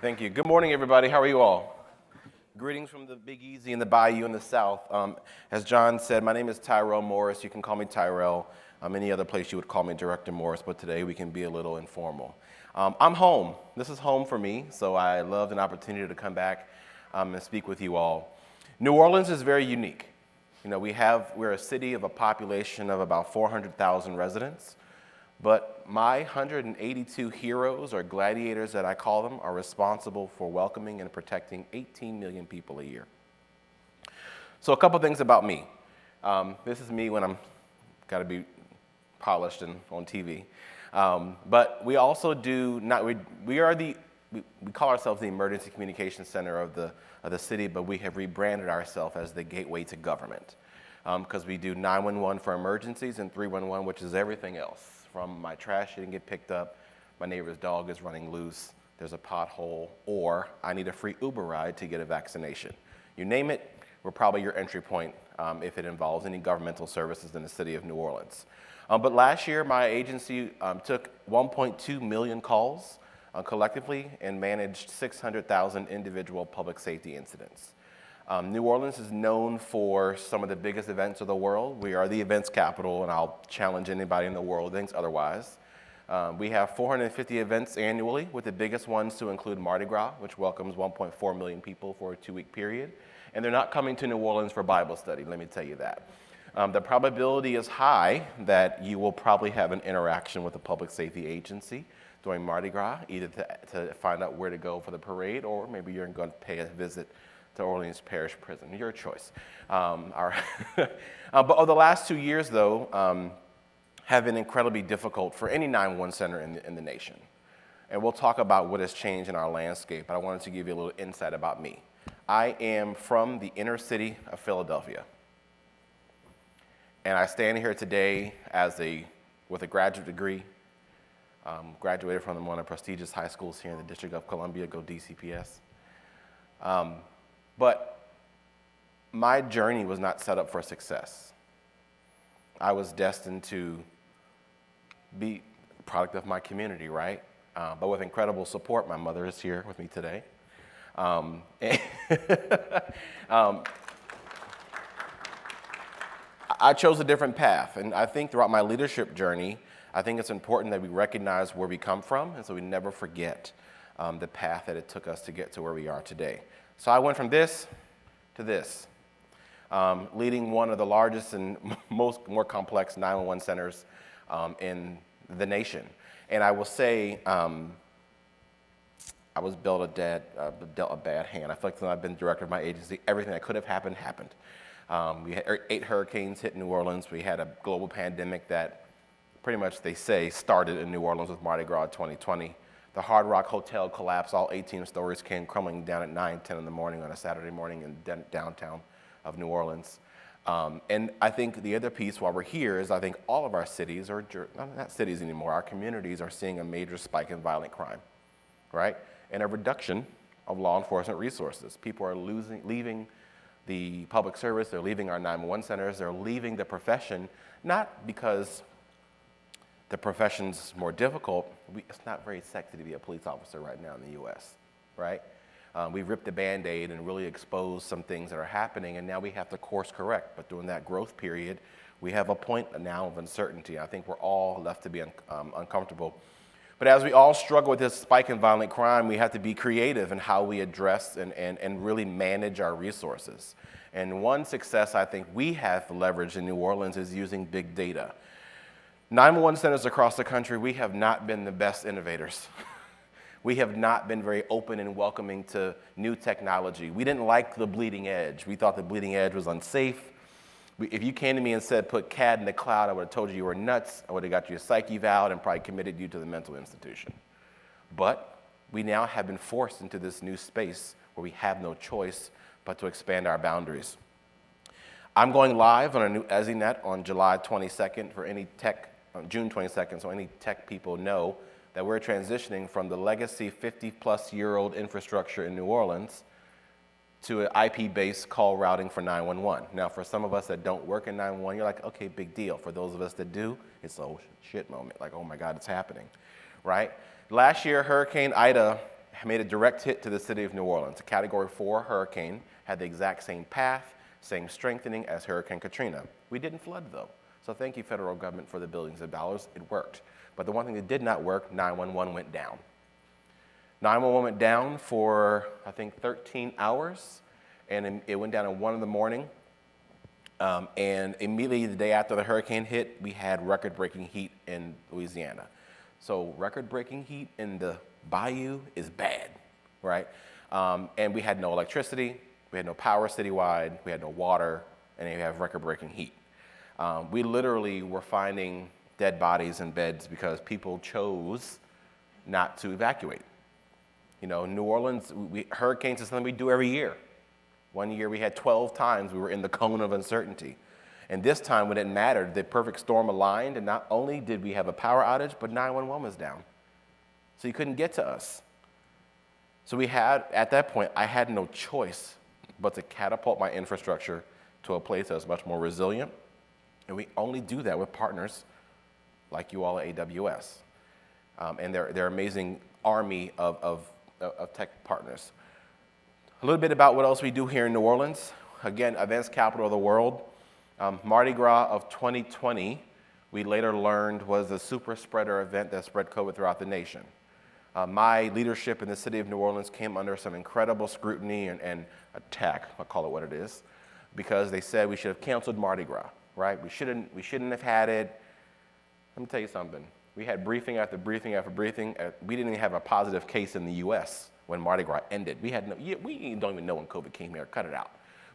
Thank you. Good morning, everybody. How are you all? Greetings from the Big Easy in the Bayou in the South. As John said, my name is Tyrell Morris. You can call me Tyrell. Any other place you would call me Director Morris, but today we can be a little informal. I'm home. This is home for me, so I loved an opportunity to come back and speak with you all. New Orleans is very unique. You know, we're a city of a population of about 400,000 residents. But my 182 heroes, or gladiators that I call them, are responsible for welcoming and protecting 18 million people a year. So a couple things about me. This is me when I'm got to be polished and on TV. But we also do not. We call ourselves the Emergency Communications Center of the city, but we have rebranded ourselves as the Gateway to Government, because we do 911 for emergencies and 311, which is everything else. From my trash didn't get picked up, my neighbor's dog is running loose, there's a pothole, or I need a free Uber ride to get a vaccination. You name it, we're probably your entry point if it involves any governmental services in the city of New Orleans. But last year, my agency took 1.2 million calls collectively and managed 600,000 individual public safety incidents. New Orleans is known for some of the biggest events of the world. We are the events capital, and I'll challenge anybody in the world who thinks otherwise. We have 450 events annually, with the biggest ones to include Mardi Gras, which welcomes 1.4 million people for a 2-week period. And they're not coming to New Orleans for Bible study, let me tell you that. The probability is high that you will probably have an interaction with a public safety agency during Mardi Gras, either to find out where to go for the parade, or maybe you're going to pay a visit to Orleans Parish Prison, your choice. But over the last 2 years, though, have been incredibly difficult for any 911 center in the nation. And we'll talk about what has changed in our landscape, but I wanted to give you a little insight about me. I am from the inner city of Philadelphia. And I stand here today with a graduate degree, graduated from one of the prestigious high schools here in the District of Columbia, go DCPS. But my journey was not set up for success. I was destined to be a product of my community, right? But with incredible support, my mother is here with me today. I chose a different path, and I think throughout my leadership journey, I think it's important that we recognize where we come from, and so we never forget the path that it took us to get to where we are today. So I went from this to this, leading one of the largest and more complex 911 centers in the nation. And I will say, I was dealt a bad hand. I feel like since I've been director of my agency, everything that could have happened, happened. We had 8 hurricanes hit New Orleans. We had a global pandemic that pretty much, they say, started in New Orleans with Mardi Gras 2020. The Hard Rock Hotel collapsed. All 18 stories came crumbling down at 9, 10 in the morning on a Saturday morning in downtown of New Orleans. And I think the other piece while we're here is I think all of our cities, or not cities anymore, our communities are seeing a major spike in violent crime, right? And a reduction of law enforcement resources. People are leaving the public service, they're leaving our 911 centers, they're leaving the profession, not because the profession's more difficult. It's not very sexy to be a police officer right now in the U.S., right? We've ripped the Band-Aid and really exposed some things that are happening, and now we have to course correct. But during that growth period, we have a point now of uncertainty. I think we're all left to be uncomfortable. But as we all struggle with this spike in violent crime, we have to be creative in how we address and really manage our resources. And one success I think we have leveraged in New Orleans is using big data. 911 centers across the country, we have not been the best innovators. We have not been very open and welcoming to new technology. We didn't like the bleeding edge. We thought the bleeding edge was unsafe. If you came to me and said, put CAD in the cloud, I would have told you were nuts. I would have got you a psych eval and probably committed you to the mental institution. But we now have been forced into this new space where we have no choice but to expand our boundaries. I'm going live on a new EZNet on July 22nd for any tech, June 22nd, so any tech people know that we're transitioning from the legacy 50-plus-year-old infrastructure in New Orleans to an IP-based call routing for 911. Now, for some of us that don't work in 911, you're like, okay, big deal. For those of us that do, it's a oh shit moment, like, oh my God, it's happening, right? Last year, Hurricane Ida made a direct hit to the city of New Orleans. A Category 4 hurricane had the exact same path, same strengthening as Hurricane Katrina. We didn't flood, though. So thank you, federal government, for the billions of dollars. It worked. But the one thing that did not work, 911 went down. 911 went down for, I think, 13 hours, and it went down at 1 in the morning. And immediately the day after the hurricane hit, we had record-breaking heat in Louisiana. So record-breaking heat in the bayou is bad, right? And we had no electricity, we had no power citywide, we had no water, and then we have record-breaking heat. We literally were finding dead bodies in beds because people chose not to evacuate. You know, New Orleans, hurricanes is something we do every year. One year we had 12 times we were in the cone of uncertainty. And this time when it mattered, the perfect storm aligned, and not only did we have a power outage, but 911 was down. So you couldn't get to us. So at that point, I had no choice but to catapult my infrastructure to a place that was much more resilient. And we only do that with partners like you all at AWS. And their amazing army of tech partners. A little bit about what else we do here in New Orleans. Again, events capital of the world. Mardi Gras of 2020, we later learned was a super spreader event that spread COVID throughout the nation. My leadership in the city of New Orleans came under some incredible scrutiny and attack, I'll call it what it is, because they said we should have canceled Mardi Gras, right? We shouldn't have had it. Let me tell you something. We had briefing after briefing after briefing. We didn't even have a positive case in the U.S. when Mardi Gras ended. We don't even know when COVID came here, cut it out.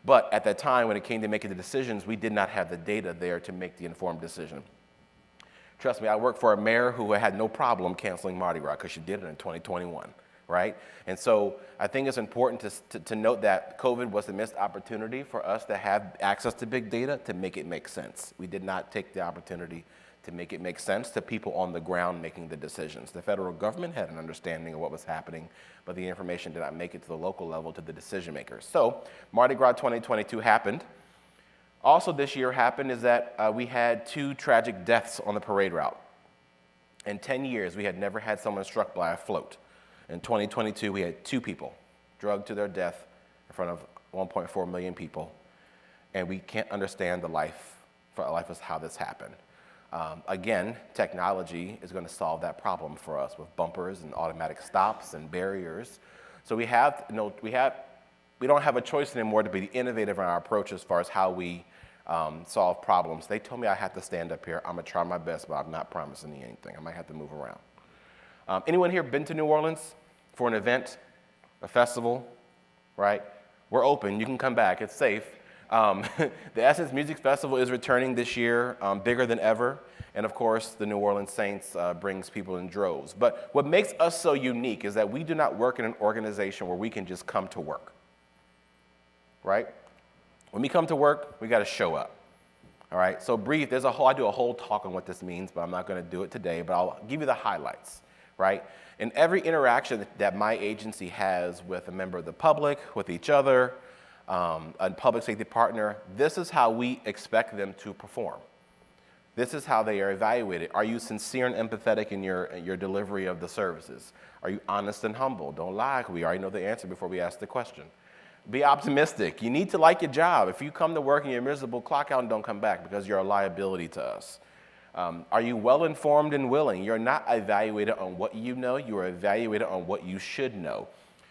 But at that time, when it came to making the decisions, we did not have the data there to make the informed decision. Trust me, I worked for a mayor who had no problem canceling Mardi Gras because she did it in 2021, right? And so I think it's important to note that COVID was a missed opportunity for us to have access to big data to make it make sense. We did not take the opportunity to make it make sense to people on the ground making the decisions. The federal government had an understanding of what was happening, but the information did not make it to the local level to the decision makers. So Mardi Gras 2022 happened. Also this year happened is that we had 2 tragic deaths on the parade route. In 10 years, we had never had someone struck by a float. In 2022, we had 2 people drugged to their death in front of 1.4 million people. And we can't understand the life of how this happened. Again, technology is going to solve that problem for us with bumpers and automatic stops and barriers. So we don't have a choice anymore to be innovative in our approach as far as how we solve problems. They told me I had to stand up here. I'm going to try my best, but I'm not promising you anything. I might have to move around. Anyone here been to New Orleans for an event, a festival, right? We're open. You can come back. It's safe. The Essence Music Festival is returning this year, bigger than ever. And of course, the New Orleans Saints brings people in droves. But what makes us so unique is that we do not work in an organization where we can just come to work, right? When we come to work, we got to show up. All right, so brief, I do a whole talk on what this means, but I'm not going to do it today, but I'll give you the highlights, right? In every interaction that my agency has with a member of the public, with each other, a public safety partner, this is how we expect them to perform. This is how they are evaluated. Are you sincere and empathetic in your delivery of the services? Are you honest and humble? Don't lie. We already know the answer before we ask the question. Be optimistic. You need to like your job. If you come to work and you're miserable, clock out and don't come back because you're a liability to us. Are you well-informed and willing? You're not evaluated on what you know. You are evaluated on what you should know.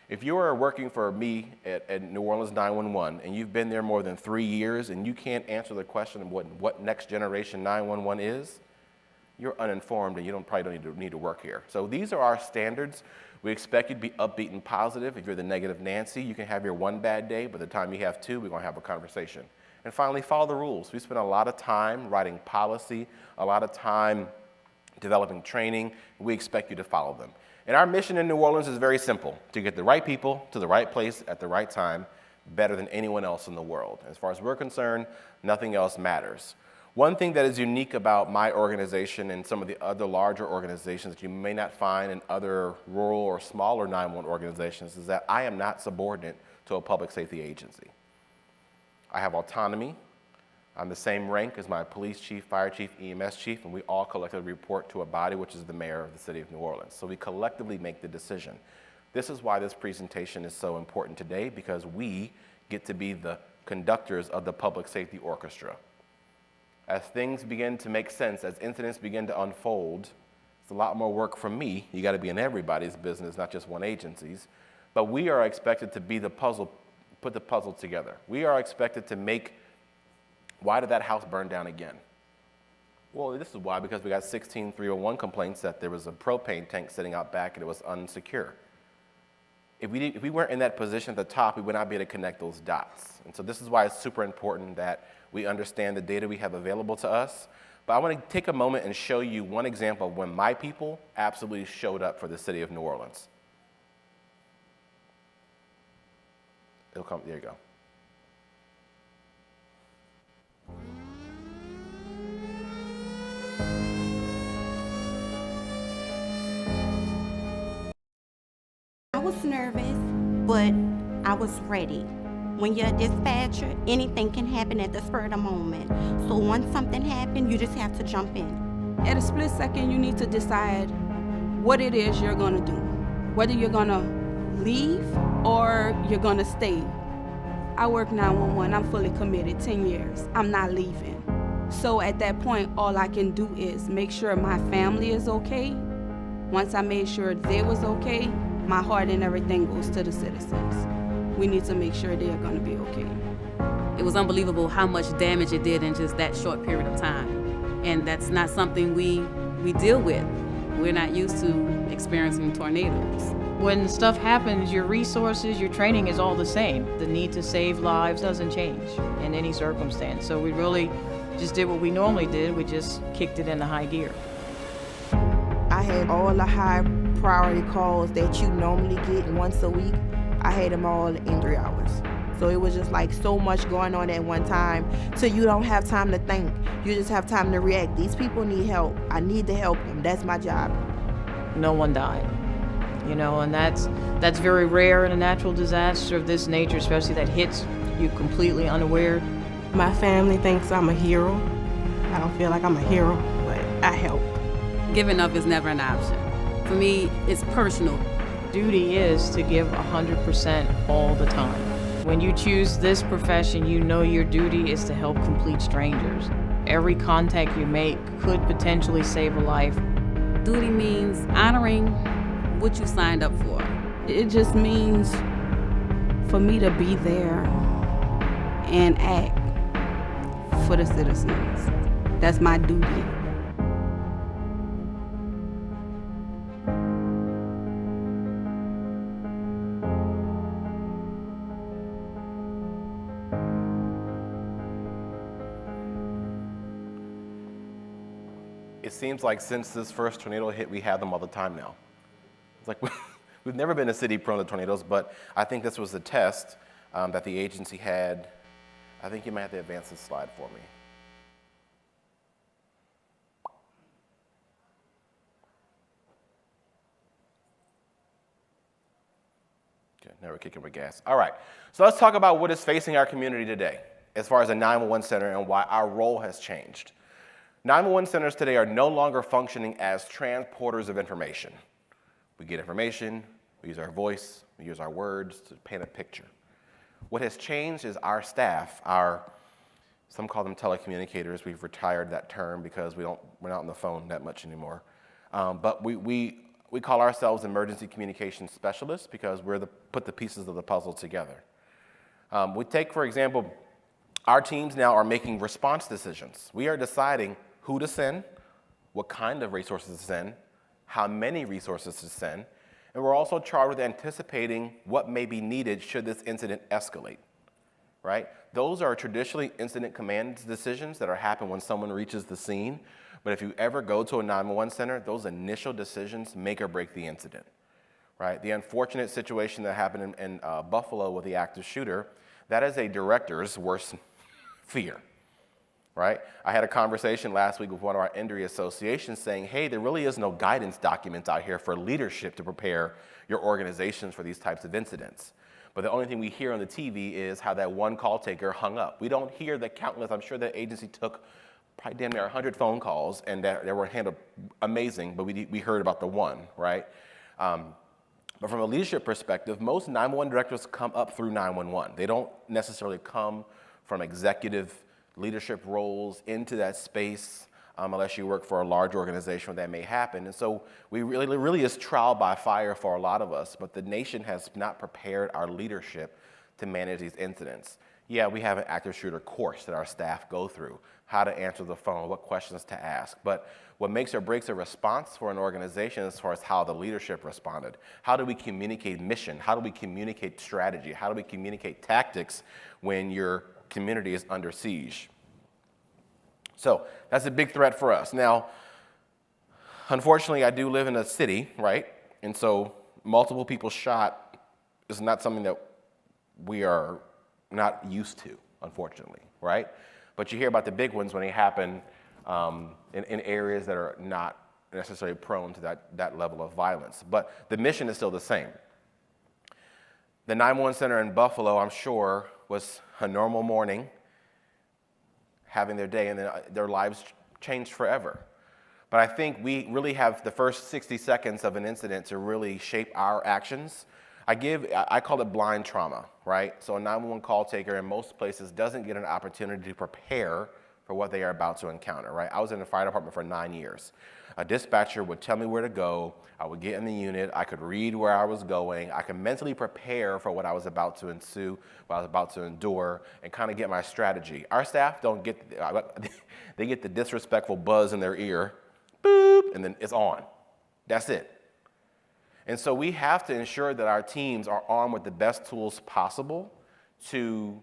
If you are working for me at New Orleans 911 and you've been there more than 3 years and you can't answer the question of what next generation 911 is, you're uninformed and you probably don't need to work here. So these are our standards. We expect you to be upbeat and positive. If you're the negative Nancy, you can have your one bad day, but the time you have 2, we're going to have a conversation. And finally, follow the rules. We spend a lot of time writing policy, a lot of time developing training. We expect you to follow them. And our mission in New Orleans is very simple, to get the right people to the right place at the right time better than anyone else in the world. As far as we're concerned, nothing else matters. One thing that is unique about my organization and some of the other larger organizations that you may not find in other rural or smaller 911 organizations is that I am not subordinate to a public safety agency. I have autonomy. I'm the same rank as my police chief, fire chief, EMS chief, and we all collectively report to a body, which is the mayor of the city of New Orleans. So we collectively make the decision. This is why this presentation is so important today, because we get to be the conductors of the public safety orchestra. As things begin to make sense, as incidents begin to unfold, it's a lot more work from me. You got to be in everybody's business, not just one agency's. But we are expected to be the puzzle, put the puzzle together. We are expected to make, why did that house burn down again? Well, this is why, because we got 16 301 complaints that there was a propane tank sitting out back and it was unsecure. If we weren't in that position at the top, we would not be able to connect those dots. And so this is why it's super important that we understand the data we have available to us. But I want to take a moment and show you one example of when my people absolutely showed up for the city of New Orleans. It'll come, there you go. I was nervous, but I was ready. When you're a dispatcher, anything can happen at the spur of the moment. So once something happened, you just have to jump in. At a split second, you need to decide what it is you're gonna do. Whether you're gonna leave or you're gonna stay. I work 911, I'm fully committed, 10 years. I'm not leaving. So at that point, all I can do is make sure my family is okay. Once I made sure they was okay, my heart and everything goes to the citizens. We need to make sure they're gonna be okay. It was unbelievable how much damage it did in just that short period of time. And that's not something we deal with. We're not used to experiencing tornadoes. When stuff happens, your resources, your training is all the same. The need to save lives doesn't change in any circumstance. So we really just did what we normally did. We just kicked it into high gear. I had all the high priority calls that you normally get once a week. I had them all in 3 hours. So it was just like so much going on at one time, so you don't have time to think. You just have time to react. These people need help. I need to help them. That's my job. No one died, you know, and that's very rare in a natural disaster of this nature, especially that hits you completely unaware. My family thinks I'm a hero. I don't feel like I'm a hero, but I help. Giving up is never an option. For me, it's personal. Duty is to give 100% all the time. When you choose this profession, you know your duty is to help complete strangers. Every contact you make could potentially save a life. Duty means honoring what you signed up for. It just means for me to be there and act for the citizens. That's my duty. It seems like since this first tornado hit, we have them all the time now. It's like we've never been a city prone to tornadoes, but I think this was a test that the agency had. I think you might have to advance this slide for me. Okay, now we're kicking with gas. All right, so let's talk about what is facing our community today as far as a 911 center and why our role has changed. 911 centers today are no longer functioning as transporters of information. We get information, we use our voice, we use our words to paint a picture. What has changed is our staff, some call them telecommunicators. We've retired that term because we're not on the phone that much anymore. But we call ourselves emergency communications specialists because we're put the pieces of the puzzle together. We take, for example, our teams now are making response decisions. We are deciding who to send, what kind of resources to send, how many resources to send, and we're also charged with anticipating what may be needed should this incident escalate, right? Those are traditionally incident command decisions that happen when someone reaches the scene, but if you ever go to a 911 center, those initial decisions make or break the incident, right? The unfortunate situation that happened in Buffalo with the active shooter, that is a director's worst fear. Right? I had a conversation last week with one of our industry associations saying, hey, there really is no guidance documents out here for leadership to prepare your organizations for these types of incidents. But the only thing we hear on the TV is how that one call taker hung up. We don't hear the countless, I'm sure that agency took probably damn near 100 phone calls and that they were handled amazing, but we heard about the one, right? But from a leadership perspective, most 911 directors come up through 911. They don't necessarily come from executive leadership roles into that space unless you work for a large organization where that may happen. And so we really is trial by fire for a lot of us, but the nation has not prepared our leadership to manage these incidents. Yeah, we have an active shooter course that our staff go through, how to answer the phone, what questions to ask. But what makes or breaks a response for an organization as far as how the leadership responded. How do we communicate mission? How do we communicate strategy? How do we communicate tactics when your community is under siege? So that's a big threat for us. Now, unfortunately, I do live in a city, right? And so multiple people shot is not something that we are not used to, unfortunately, right? But you hear about the big ones when they happen in areas that are not necessarily prone to that level of violence. But the mission is still the same. The 911 center in Buffalo, I'm sure, was a normal morning, having their day, and then their lives changed forever. But I think we really have the first 60 seconds of an incident to really shape our actions. I call it blind trauma, right? So a 911 call taker in most places doesn't get an opportunity to prepare for what they are about to encounter, right? I was in the fire department for 9 years. A dispatcher would tell me where to go. I would get in the unit. I could read where I was going. I could mentally prepare for what I was about to ensue, what I was about to endure, and kind of get my strategy. Our staff don't get, they get the disrespectful buzz in their ear, boop, and then it's on. That's it. And so we have to ensure that our teams are armed with the best tools possible to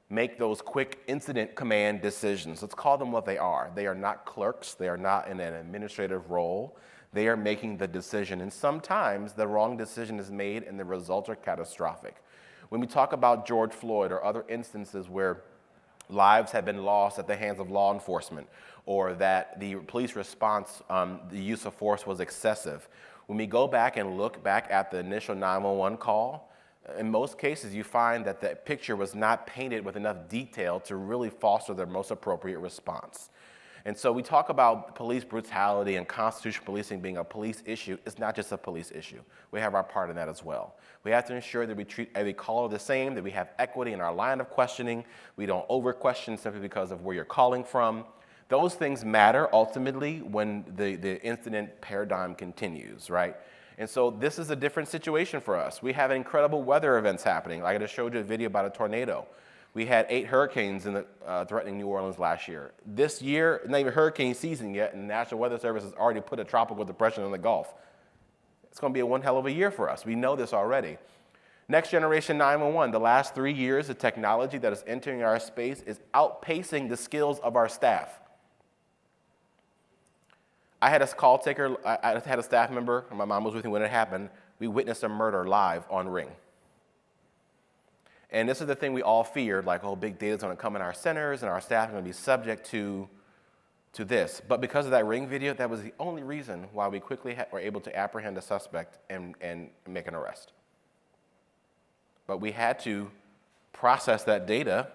make those quick incident command decisions. Let's call them what they are. They are not clerks. They are not in an administrative role. They are making the decision. And sometimes the wrong decision is made and the results are catastrophic. When we talk about George Floyd or other instances where lives have been lost at the hands of law enforcement, or that the police response, the use of force was excessive, when we go back and look back at the initial 911 call, in most cases you find that the picture was not painted with enough detail to really foster the most appropriate response. And so we talk about police brutality and constitutional policing being a police issue. It's not just a police issue. We have our part in that as well. We have to ensure that we treat every caller the same, that we have equity in our line of questioning. We don't over-question simply because of where you're calling from. Those things matter ultimately when the incident paradigm continues, right? And so this is a different situation for us. We have incredible weather events happening. Like I just showed you a video about a tornado. We had 8 hurricanes threatening New Orleans last year. This year, not even hurricane season yet, and the National Weather Service has already put a tropical depression in the Gulf. It's going to be one hell of a year for us. We know this already. Next generation 911, the last 3 years, the technology that is entering our space is outpacing the skills of our staff. I had a call taker, I had a staff member, and my mom was with me when it happened. We witnessed a murder live on Ring. And this is the thing we all feared, like, oh, big data is going to come in our centers, and our staff are going to be subject to this. But because of that Ring video, that was the only reason why we quickly were able to apprehend a suspect and make an arrest. But we had to process that data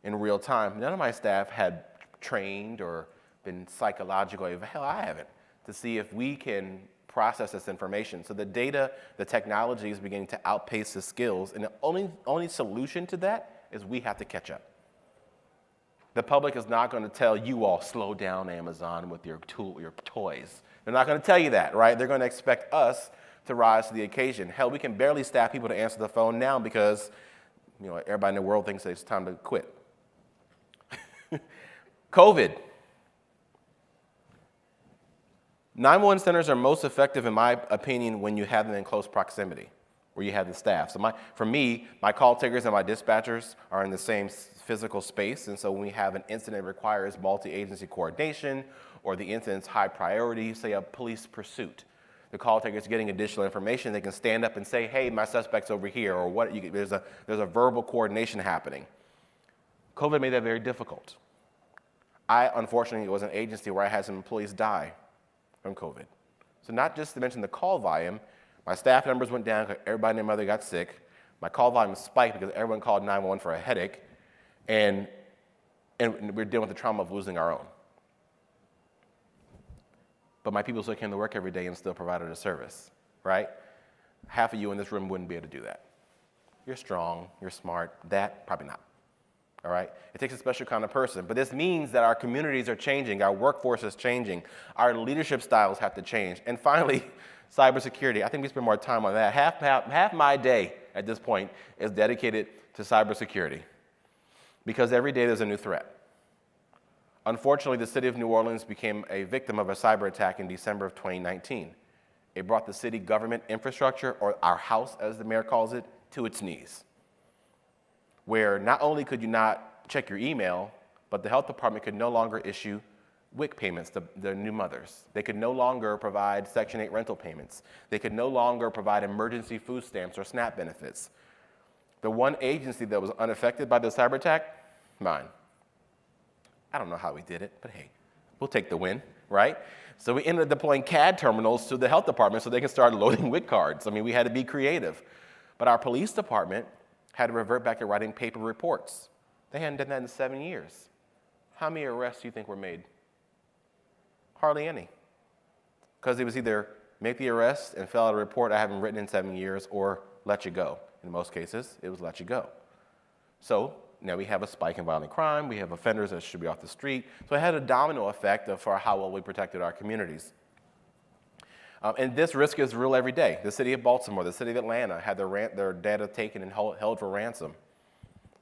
in real time. None of my staff had trained or been psychological, hell, I haven't, to see if we can process this information. So the data, the technology is beginning to outpace the skills, and the only solution to that is we have to catch up. The public is not going to tell you all, slow down, Amazon, with your toys. They're not going to tell you that, right? They're going to expect us to rise to the occasion. Hell, we can barely staff people to answer the phone now because everybody in the world thinks that it's time to quit. COVID. 911 centers are most effective, in my opinion, when you have them in close proximity, where you have the staff. So for me, my call takers and my dispatchers are in the same physical space, and so when we have an incident that requires multi-agency coordination, or the incident's high priority, say a police pursuit, the call taker is getting additional information. They can stand up and say, hey, my suspect's over here, or there's a verbal coordination happening. COVID made that very difficult. Unfortunately, it was an agency where I had some employees die from COVID. So not just to mention the call volume, my staff numbers went down because everybody and their mother got sick. My call volume spiked because everyone called 911 for a headache, and we're dealing with the trauma of losing our own. But my people still came to work every day and still provided a service, right? half of you in this room wouldn't be able to do that. You're strong, you're smart, that, probably not. All right? It takes a special kind of person. But this means that our communities are changing, our workforce is changing, our leadership styles have to change. And finally, cybersecurity. I think we spend more time on that. Half my day at this point is dedicated to cybersecurity because every day there's a new threat. Unfortunately, the city of New Orleans became a victim of a cyber attack in December of 2019. It brought the city government infrastructure, or our house as the mayor calls it, to its knees, where not only could you not check your email, but the health department could no longer issue WIC payments to the new mothers. They could no longer provide Section 8 rental payments. They could no longer provide emergency food stamps or SNAP benefits. The one agency that was unaffected by the cyber attack, mine. I don't know how we did it, but hey, we'll take the win, right? So we ended up deploying CAD terminals to the health department so they can start loading WIC cards. I mean, we had to be creative. But our police department had to revert back to writing paper reports. They hadn't done that in 7 years. How many arrests do you think were made? Hardly any. Because it was either make the arrest and fill out a report I haven't written in 7 years, or let you go. In most cases, it was let you go. So now we have a spike in violent crime. We have offenders that should be off the street. So it had a domino effect for how well we protected our communities. And this risk is real every day. The city of Baltimore, the city of Atlanta had their data taken and held for ransom.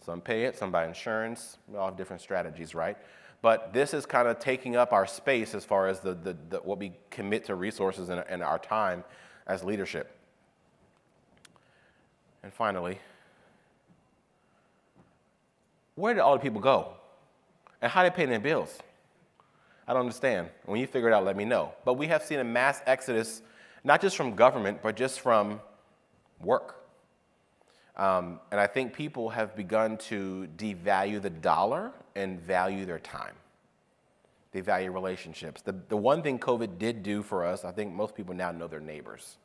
Some pay it, some buy insurance. We all have different strategies, right? But this is kind of taking up our space as far as what we commit to resources and our time as leadership. And finally, where did all the people go? And how did they pay their bills? I don't understand. When you figure it out, let me know. But we have seen a mass exodus, not just from government, but just from work. And I think people have begun to devalue the dollar and value their time. They value relationships. The one thing COVID did do for us, I think most people now know their neighbors,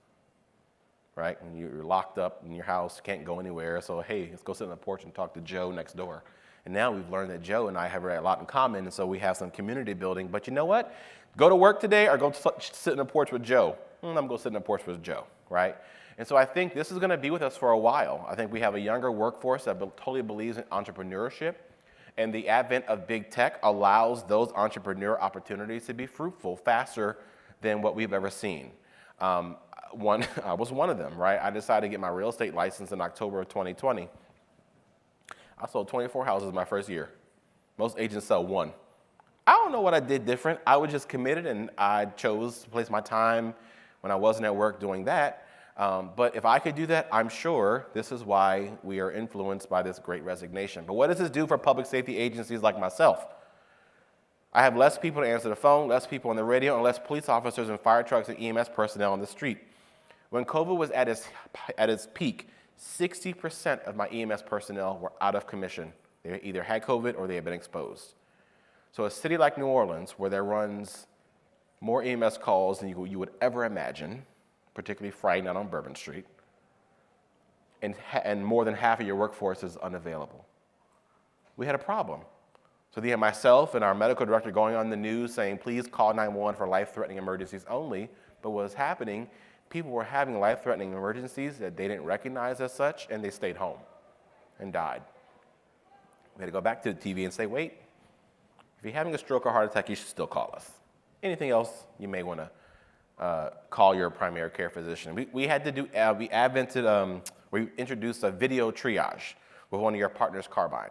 right? When you're locked up in your house, can't go anywhere, so hey, let's go sit on the porch and talk to Joe next door. And now we've learned that Joe and I have a lot in common, and so we have some community building. But you know what? Go to work today or go sit on the porch with Joe. I'm going to go sit on the porch with Joe, right? And so I think this is going to be with us for a while. I think we have a younger workforce that totally believes in entrepreneurship, and the advent of big tech allows those entrepreneur opportunities to be fruitful faster than what we've ever seen. I was one of them, right? I decided to get my real estate license in October of 2020. I sold 24 houses my first year. Most agents sell one. I don't know what I did different. I was just committed, and I chose to place my time when I wasn't at work doing that. But if I could do that, I'm sure this is why we are influenced by this great resignation. But what does this do for public safety agencies like myself? I have less people to answer the phone, less people on the radio, and less police officers and fire trucks and EMS personnel on the street. When COVID was at its peak, 60% of my EMS personnel were out of commission. They either had COVID or they had been exposed. So a city like New Orleans, where there runs more EMS calls than you would ever imagine, particularly Friday night on Bourbon Street, and more than half of your workforce is unavailable. We had a problem. So they had myself and our medical director going on the news saying, please call 911 for life-threatening emergencies only. But what was happening, people were having life-threatening emergencies that they didn't recognize as such, and they stayed home and died. We had to go back to the TV and say, wait, if you're having a stroke or heart attack, you should still call us. Anything else, you may want to call your primary care physician. We introduced a video triage with one of your partners, Carbine,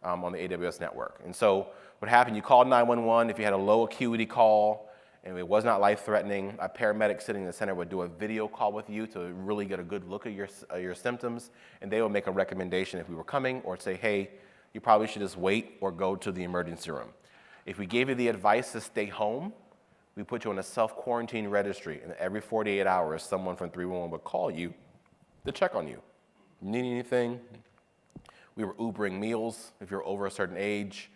on the AWS network. And so what happened, you called 911 if you had a low acuity call and it was not life-threatening. A paramedic sitting in the center would do a video call with you to really get a good look at your symptoms, and they would make a recommendation if we were coming, or say, hey, you probably should just wait or go to the emergency room. If we gave you the advice to stay home, we put you on a self-quarantine registry, and every 48 hours, someone from 311 would call you to check on you. Need anything? We were Ubering meals if you're over a certain age.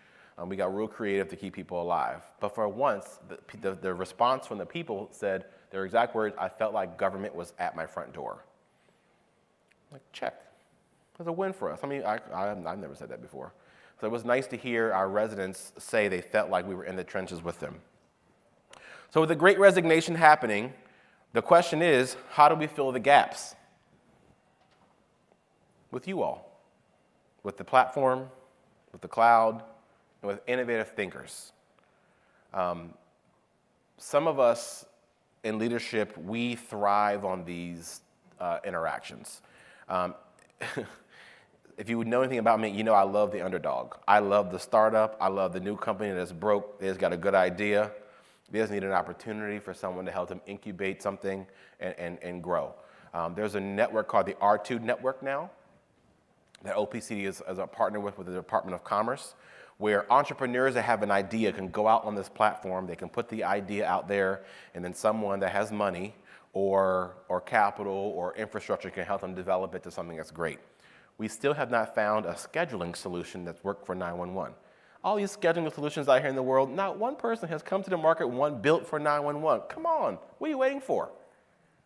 We got real creative to keep people alive. But for once, the response from the people said, their exact words, I felt like government was at my front door. Like, check. It was a win for us. I mean, I've never said that before. So it was nice to hear our residents say they felt like we were in the trenches with them. So with the Great Resignation happening, the question is, how do we fill the gaps? with you all, with the platform, with the cloud, and with innovative thinkers. Some of us in leadership, we thrive on these interactions. If you would know anything about me, you know I love the underdog. I love the startup. I love the new company that's broke. They've got a good idea. They just need an opportunity for someone to help them incubate something and grow. There's a network called the R2 Network now that OPCD is a partner with the Department of Commerce, where entrepreneurs that have an idea can go out on this platform, they can put the idea out there, and then someone that has money or capital or infrastructure can help them develop it to something that's great. We still have not found a scheduling solution that's worked for 911. All these scheduling solutions out here in the world, not one person has come to the market, one built for 911. Come on, what are you waiting for?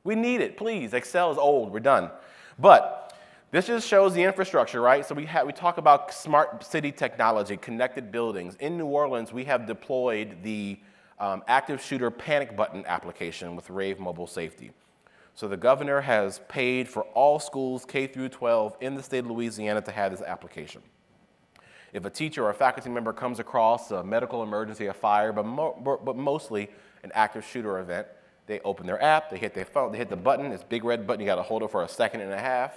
We need it, please. Excel is old, we're done. But this just shows the infrastructure, right? So we talk about smart city technology, connected buildings. In New Orleans, we have deployed the active shooter panic button application with Rave Mobile Safety. So the governor has paid for all schools K through 12 in the state of Louisiana to have this application. If a teacher or a faculty member comes across a medical emergency, a fire, but mostly an active shooter event, they open their app, they hit their phone, they hit the button, this big red button, you gotta hold it for a second and a half,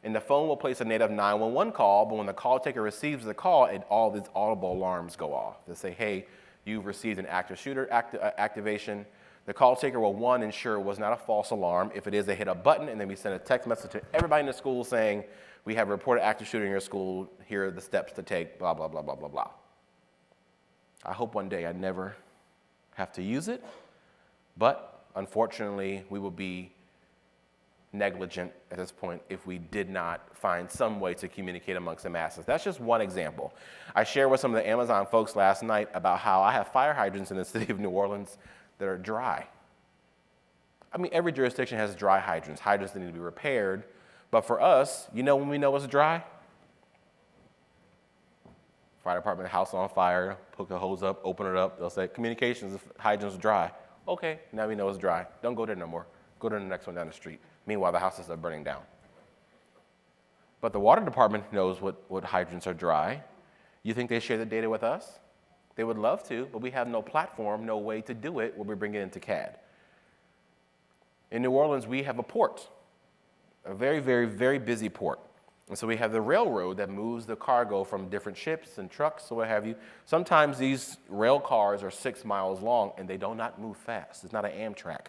and the phone will place a native 911 call, but when the call taker receives the call, all these audible alarms go off. They say, hey, you've received an active shooter activation. The call taker will, one, ensure it was not a false alarm. If it is, they hit a button, and then we send a text message to everybody in the school saying, we have a reported active shooter in your school, here are the steps to take, blah, blah, blah, blah, blah, blah. I hope one day I never have to use it, but unfortunately, we will be negligent at this point if we did not find some way to communicate amongst the masses. That's just one example. I shared with some of the Amazon folks last night about how I have fire hydrants in the city of New Orleans that are dry. I mean, every jurisdiction has dry hydrants that need to be repaired, but for us, you know when we know it's dry? Fire department, house on fire, hook the hose up, open it up, they'll say, communications, hydrant's dry. Okay, now we know it's dry. Don't go there no more. Go to the next one down the street. Meanwhile, the houses are burning down. But the water department knows what hydrants are dry. You think they share the data with us? They would love to, but we have no platform, no way to do it where we bring it into CAD. In New Orleans, we have a port, a very, very, very busy port. And so we have the railroad that moves the cargo from different ships and trucks or what have you. Sometimes these rail cars are 6 miles long and they do not move fast. It's not an Amtrak,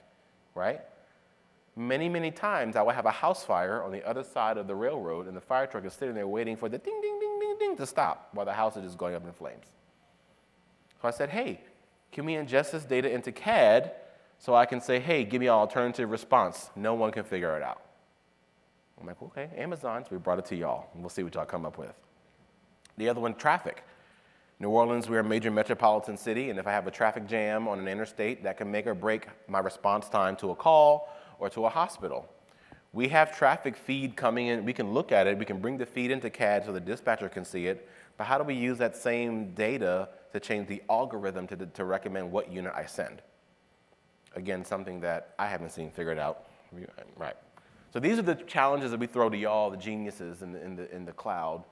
right? Many, many times I will have a house fire on the other side of the railroad and the fire truck is sitting there waiting for the ding, ding, ding, ding, ding to stop while the house is just going up in flames. So I said, hey, can we ingest this data into CAD so I can say, hey, give me an alternative response? No one can figure it out. I'm like, okay, Amazon, so we brought it to y'all, and we'll see what y'all come up with. The other one, traffic. New Orleans, we're a major metropolitan city, and if I have a traffic jam on an interstate, that can make or break my response time to a call or to a hospital. We have traffic feed coming in. We can look at it. We can bring the feed into CAD so the dispatcher can see it, but how do we use that same data to change the algorithm to recommend what unit I send? Again, something that I haven't seen figured out. Right. So these are the challenges that we throw to y'all, the geniuses in the cloud,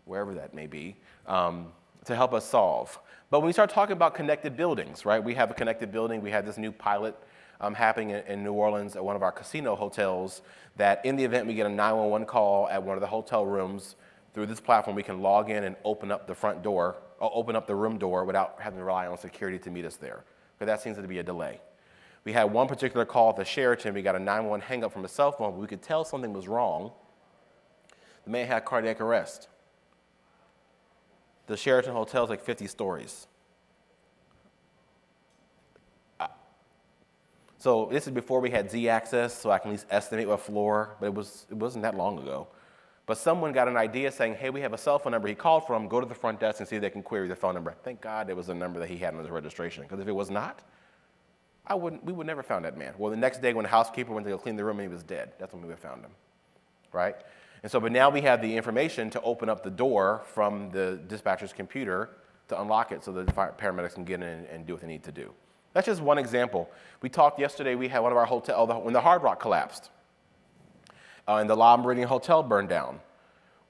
wherever that may be, to help us solve. But when we start talking about connected buildings, right? We have a connected building. We had this new pilot happening in New Orleans at one of our casino hotels that in the event we get a 911 call at one of the hotel rooms, through this platform we can log in and open up the front door, or open up the room door without having to rely on security to meet us there. But that seems to be a delay. We had one particular call at the Sheraton. We got a 911 hang up from a cell phone, but we could tell something was wrong. The man had cardiac arrest. The Sheraton Hotel is like 50 stories. So this is before we had Z-Access, so I can at least estimate what floor, but it wasn't that long ago. But someone got an idea saying, hey, we have a cell phone number he called from, go to the front desk and see if they can query the phone number. Thank God there was a number that he had on his registration, because if it was not, we would never found that man. Well, the next day when the housekeeper went to go clean the room and he was dead, that's when we would have found him, right? And so, but now we have the information to open up the door from the dispatcher's computer to unlock it so the paramedics can get in and do what they need to do. That's just one example. We talked yesterday, we had one of our hotels, when the Hard Rock collapsed and the La Meridian Hotel burned down.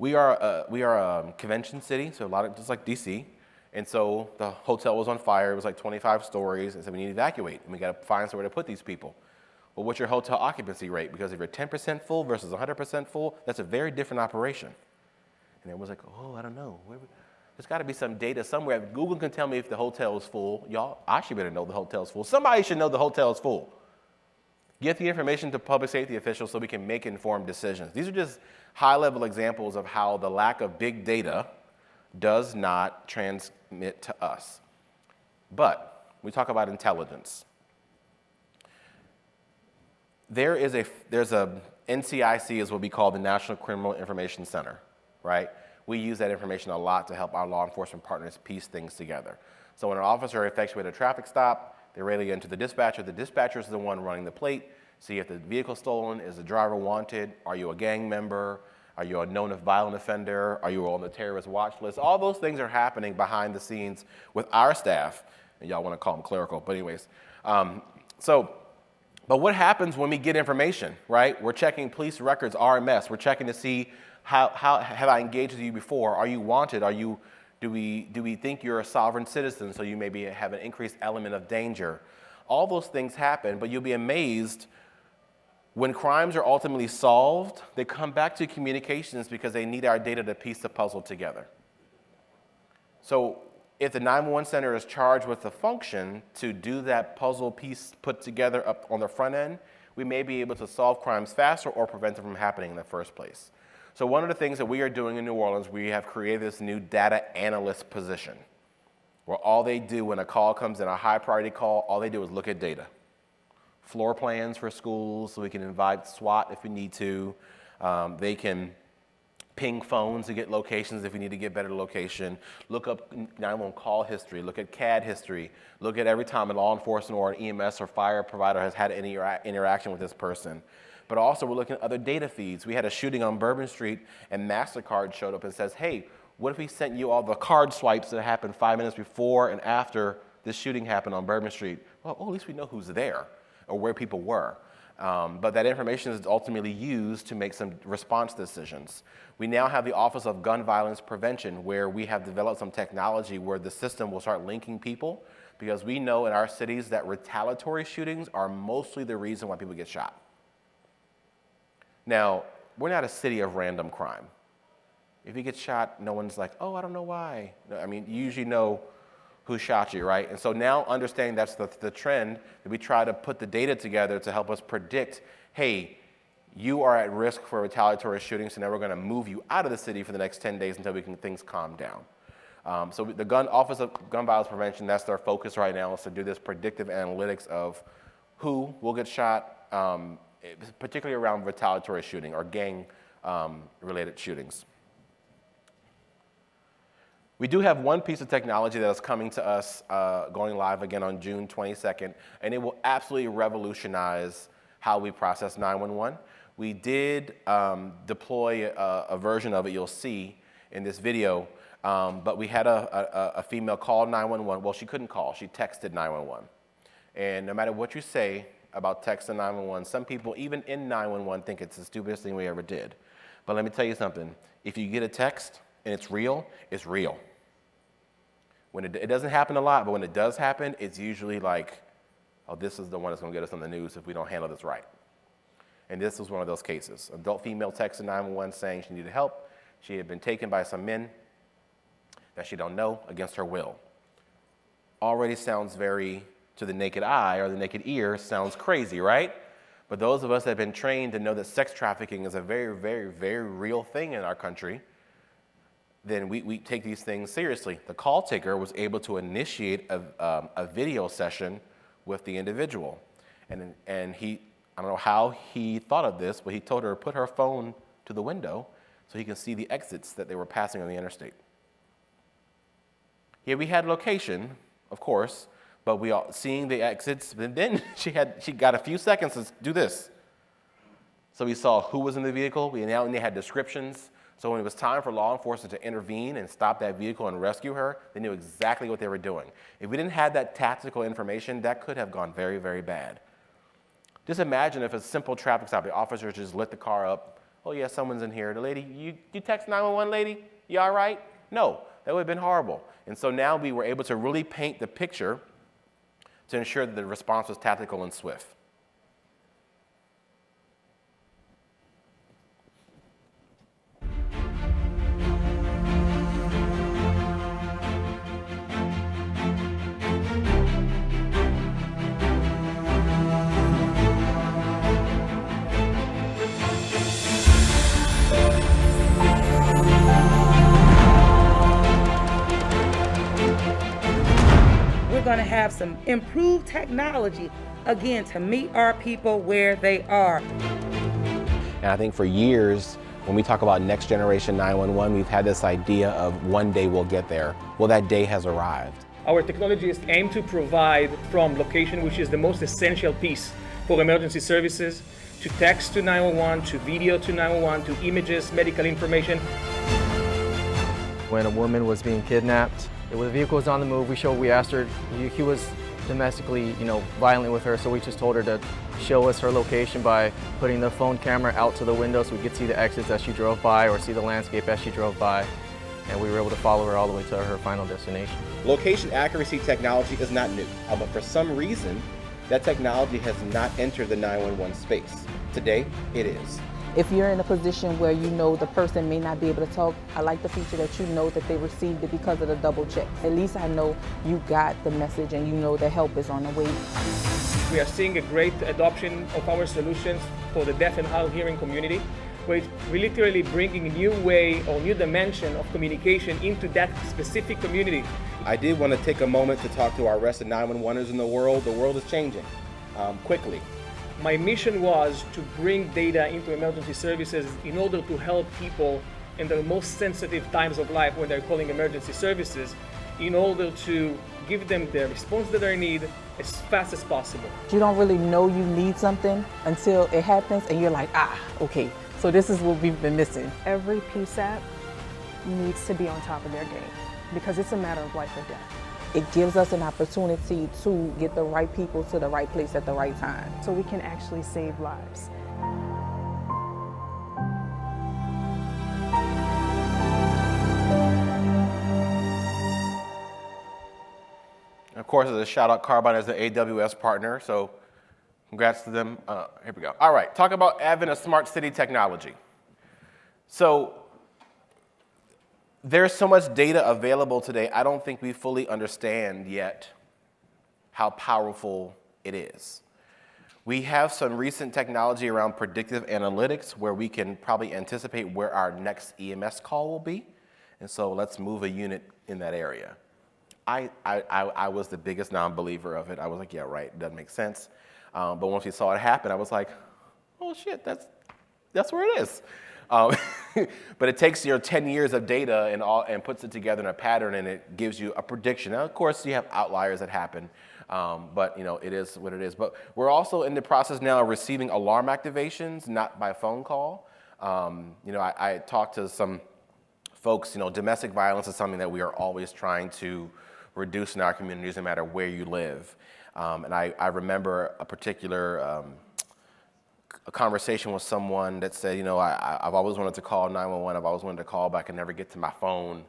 We are a convention city, so a lot of, just like DC. And so the hotel was on fire. It was like 25 stories. And so we need to evacuate. And we got to find somewhere to put these people. Well, what's your hotel occupancy rate? Because if you're 10% full versus 100% full, that's a very different operation. And everyone's like, oh, I don't know. There's got to be some data somewhere. If Google can tell me if the hotel is full. Y'all, I should better know the hotel's full. Somebody should know the hotel is full. Get the information to public safety officials so we can make informed decisions. These are just high-level examples of how the lack of big data does not transmit to us. But we talk about intelligence. There's a NCIC is what we call the National Criminal Information Center, right? We use that information a lot to help our law enforcement partners piece things together. So when an officer effectuates a traffic stop, they relay into the dispatcher. The dispatcher is the one running the plate. See if the vehicle stolen, is the driver wanted, are you a gang member, are you a known violent offender, are you on the terrorist watch list? All those things are happening behind the scenes with our staff, and y'all want to call them clerical, but anyways. But what happens when we get information, right? We're checking police records, RMS. We're checking to see how have I engaged with you before? Are you wanted? Do we think you're a sovereign citizen, so you maybe have an increased element of danger? All those things happen, but you'll be amazed when crimes are ultimately solved, they come back to communications because they need our data to piece the puzzle together. So if the 911 center is charged with the function to do that puzzle piece put together up on the front end, we may be able to solve crimes faster or prevent them from happening in the first place. So one of the things that we are doing in New Orleans, we have created this new data analyst position where all they do when a call comes in, a high priority call, all they do is look at data. Floor plans for schools so we can invite SWAT if we need to. They can ping phones to get locations if we need to get better location. Look up 911 call history. Look at CAD history. Look at every time a law enforcement or an EMS or fire provider has had any interaction with this person. But also we're looking at other data feeds. We had a shooting on Bourbon Street and MasterCard showed up and says, hey, what if we sent you all the card swipes that happened 5 minutes before and after this shooting happened on Bourbon Street? Well, at least we know who's there or where people were. But that information is ultimately used to make some response decisions. We now have the Office of Gun Violence Prevention, where we have developed some technology where the system will start linking people, because we know in our cities that retaliatory shootings are mostly the reason why people get shot. Now, we're not a city of random crime. If you get shot, no one's like, oh, I don't know why. I mean, you usually know who shot you, right? And so now understanding that's the trend, that we try to put the data together to help us predict, hey, you are at risk for retaliatory shootings, so now we're going to move you out of the city for the next 10 days until things calm down. So the Office of Gun Violence Prevention, that's their focus right now, is to do this predictive analytics of who will get shot, particularly around retaliatory shooting or gang-related shootings. We do have one piece of technology that is coming to us, going live again on June 22nd, and it will absolutely revolutionize how we process 911. We did deploy a version of it you'll see in this video, but we had a female call 911. Well, she couldn't call, she texted 911. And no matter what you say about texting 911, some people, even in 911, think it's the stupidest thing we ever did. But let me tell you something. If you get a text and it's real, it's real. When it doesn't happen a lot, but when it does happen, it's usually like, oh, this is the one that's going to get us on the news if we don't handle this right. And this was one of those cases. Adult female texted 911 saying she needed help. She had been taken by some men that she don't know against her will. Already sounds very, to the naked eye or the naked ear, sounds crazy, right? But those of us that have been trained to know that sex trafficking is a very, very, very real thing in our country, then we take these things seriously. The call taker was able to initiate a video session with the individual. And he, I don't know how he thought of this, but he told her to put her phone to the window so he can see the exits that they were passing on the interstate. Here we had location, of course, but we are seeing the exits, and then she got a few seconds to do this. So we saw who was in the vehicle, we now had descriptions. So when it was time for law enforcement to intervene and stop that vehicle and rescue her, they knew exactly what they were doing. If we didn't have that tactical information, that could have gone very, very bad. Just imagine if a simple traffic stop, the officer just lit the car up Oh yeah, someone's in here. The lady, you text 911 lady? You all right? No, that would have been horrible. And so now we were able to really paint the picture to ensure that the response was tactical and swift. We're going to have some improved technology, again, to meet our people where they are. And I think for years, when we talk about next generation 911, we've had this idea of one day we'll get there. Well, that day has arrived. Our technologies aim to provide from location, which is the most essential piece for emergency services, to text to 911, to video to 911, to images, medical information. When a woman was being kidnapped, the vehicle was on the move. We asked her, he was domestically, violent with her, so we just told her to show us her location by putting the phone camera out to the window so we could see the exits as she drove by or see the landscape as she drove by. And we were able to follow her all the way to her final destination. Location accuracy technology is not new, but for some reason, that technology has not entered the 911 space. Today, it is. If you're in a position where you know the person may not be able to talk, I like the feature that you know that they received it because of the double check. At least I know you got the message and you know the help is on the way. We are seeing a great adoption of our solutions for the deaf and hard of hearing community, where we're literally bringing a new way or new dimension of communication into that specific community. I did want to take a moment to talk to our rest of 911ers in the world. The world is changing quickly. My mission was to bring data into emergency services in order to help people in their most sensitive times of life when they're calling emergency services, in order to give them the response that they need as fast as possible. You don't really know you need something until it happens and you're like, okay, so this is what we've been missing. Every PSAP needs to be on top of their game because it's a matter of life or death. It gives us an opportunity to get the right people to the right place at the right time. So we can actually save lives. Of course, as a shout out, Carbine is the AWS partner, so congrats to them. Here we go. All right, talk about advent of smart city technology. So there's so much data available today, I don't think we fully understand yet how powerful it is. We have some recent technology around predictive analytics where we can probably anticipate where our next EMS call will be. And so let's move a unit in that area. I was the biggest non-believer of it. I was like, yeah, right, it doesn't make sense. But once we saw it happen, I was like, oh shit, that's where it is. But it takes your 10 years of data and puts it together in a pattern, and it gives you a prediction. Now, of course, you have outliers that happen, but it is what it is. But we're also in the process now of receiving alarm activations, not by phone call. I talked to some folks. Domestic violence is something that we are always trying to reduce in our communities, no matter where you live. And I remember a particular a conversation with someone that said, I've always wanted to call 911, I've always wanted to call, but I can never get to my phone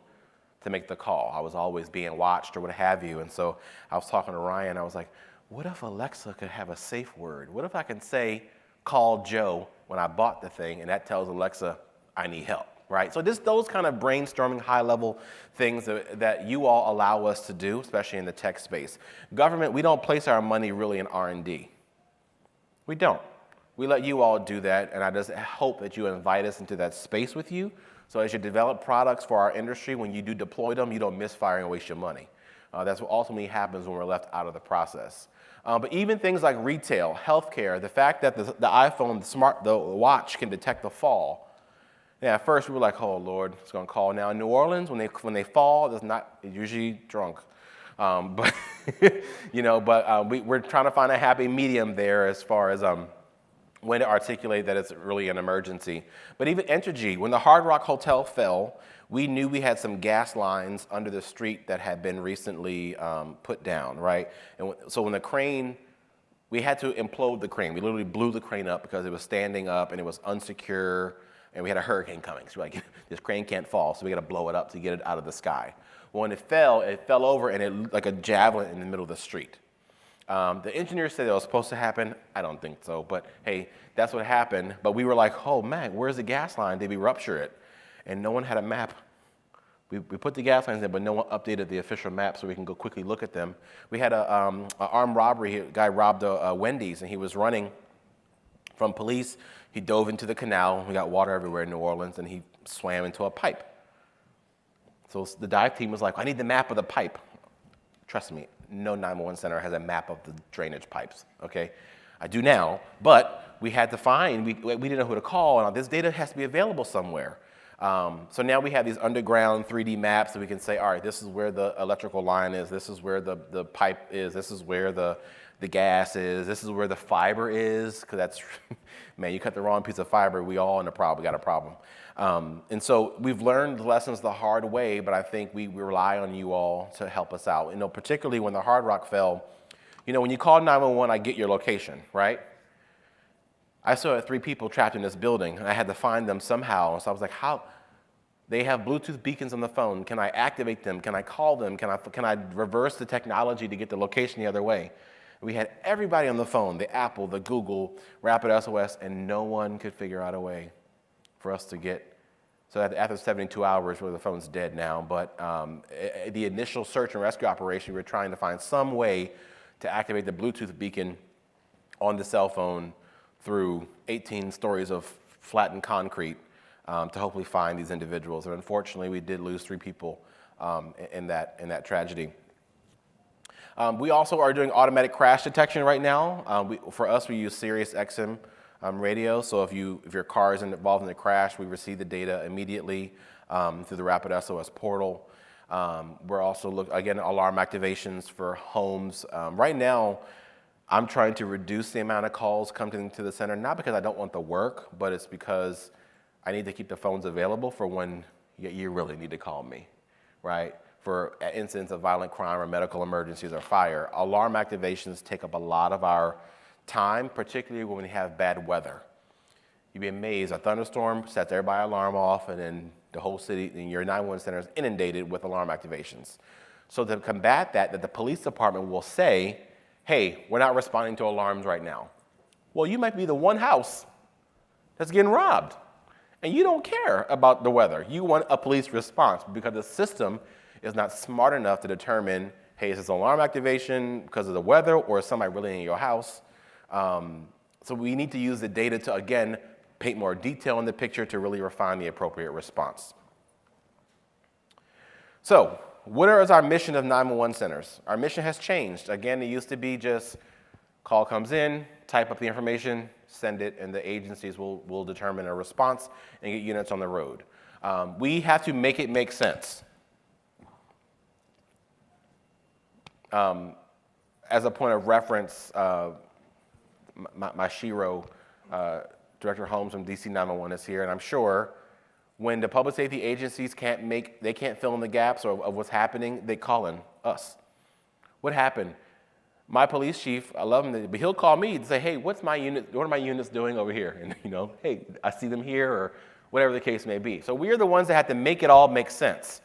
to make the call. I was always being watched or what have you. And so I was talking to Ryan, I was like, what if Alexa could have a safe word? What if I can say, call Joe when I bought the thing, and that tells Alexa, I need help, right? So those kind of brainstorming high-level things that you all allow us to do, especially in the tech space. Government, we don't place our money really in R&D. We don't. We let you all do that, and I just hope that you invite us into that space with you. So as you develop products for our industry, when you do deploy them, you don't misfire and waste your money. That's what ultimately happens when we're left out of the process. But even things like retail, healthcare, the fact that the iPhone, the watch can detect the fall. Yeah, at first we were like, oh Lord, it's gonna call now. In New Orleans, when they fall, they're usually drunk. We're trying to find a happy medium there as far as when to articulate that it's really an emergency. But even Entergy, when the Hard Rock Hotel fell, we knew we had some gas lines under the street that had been recently put down, right? And so when the crane, we had to implode the crane. We literally blew the crane up because it was standing up and it was unsecure. And we had a hurricane coming. So we're like, this crane can't fall, so we got to blow it up to get it out of the sky. Well, when it fell over and it looked like a javelin in the middle of the street. The engineers said it was supposed to happen. I don't think so, but hey, that's what happened. But we were like, oh man, where's the gas line? Did we rupture it? And no one had a map. We put the gas lines in, but no one updated the official map so we can go quickly look at them. We had a armed robbery. A guy robbed a Wendy's, and he was running from police. He dove into the canal. We got water everywhere in New Orleans, and he swam into a pipe. So the dive team was like, I need the map of the pipe. Trust me, no 911 center has a map of the drainage pipes, okay? I do now, but we had to find, we didn't know who to call, and this data has to be available somewhere. So now we have these underground 3D maps that we can say, all right, this is where the electrical line is, this is where the pipe is, this is where the gas is, this is where the fiber is, because that's, man, you cut the wrong piece of fiber, we all in a problem, we got a problem. And so we've learned lessons the hard way, but I think we rely on you all to help us out. You know, particularly when the Hard Rock fell, you know, when you call 911, I get your location, right? I still had 3 people trapped in this building, and I had to find them somehow. So I was like, how? They have Bluetooth beacons on the phone. Can I activate them? Can I call them? Can I reverse the technology to get the location the other way? We had everybody on the phone, the Apple, the Google, Rapid SOS, and no one could figure out a way for us to get. So after 72 hours, where the phone's dead now, but the initial search and rescue operation, we were trying to find some way to activate the Bluetooth beacon on the cell phone through 18 stories of flattened concrete to hopefully find these individuals. And unfortunately, we did lose 3 people in that tragedy. We also are doing automatic crash detection right now. For us, we use Sirius XM radio. So if your car is involved in a crash, we receive the data immediately through the Rapid SOS portal. We're also again, alarm activations for homes. Right now, I'm trying to reduce the amount of calls coming to the center, not because I don't want the work, but it's because I need to keep the phones available for when you really need to call me, right? For incidents of violent crime or medical emergencies or fire. Alarm activations take up a lot of our time, particularly when we have bad weather. You'd be amazed, a thunderstorm sets everybody's alarm off, and then the whole city, and your 911 center is inundated with alarm activations. So to combat that the police department will say, hey, we're not responding to alarms right now. Well, you might be the one house that's getting robbed, and you don't care about the weather. You want a police response because the system is not smart enough to determine, hey, is this an alarm activation because of the weather, or is somebody really in your house? So we need to use the data to, again, paint more detail in the picture to really refine the appropriate response. So what is our mission of 911 centers? Our mission has changed. Again, it used to be just call comes in, type up the information, send it, and the agencies will determine a response and get units on the road. We have to make it make sense. As a point of reference, my Shiro, Director Holmes from DC 911 is here, and I'm sure when the public safety agencies can't fill in the gaps of what's happening, they call in us. What happened? My police chief, I love him, but he'll call me and say, hey, what are my units doing over here? And hey, I see them here, or whatever the case may be. So we are the ones that have to make it all make sense.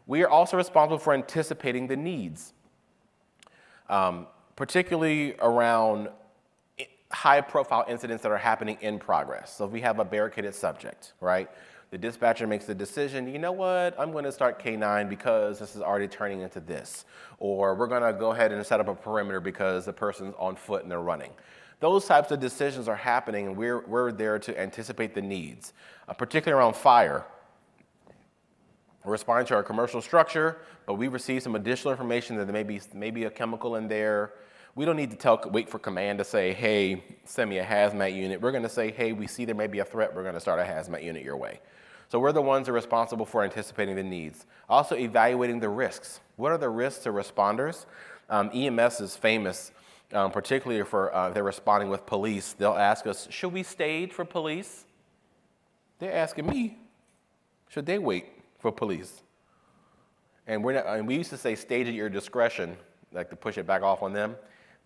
We are also responsible for anticipating the needs, particularly around high-profile incidents that are happening in progress. So if we have a barricaded subject, right? The dispatcher makes the decision, you know what, I'm going to start K-9 because this is already turning into this. Or we're going to go ahead and set up a perimeter because the person's on foot and they're running. Those types of decisions are happening, and we're there to anticipate the needs, particularly around fire. We're responding to our commercial structure, but we receive some additional information that there may be a chemical in there. We don't need to wait for command to say, hey, send me a hazmat unit. We're going to say, hey, we see there may be a threat. We're going to start a hazmat unit your way. So we're the ones that are responsible for anticipating the needs. Also evaluating the risks. What are the risks to responders? EMS is famous, particularly for they're responding with police. They'll ask us, should we stage for police? They're asking me, should they wait for police? And we used to say stage at your discretion, like to push it back off on them.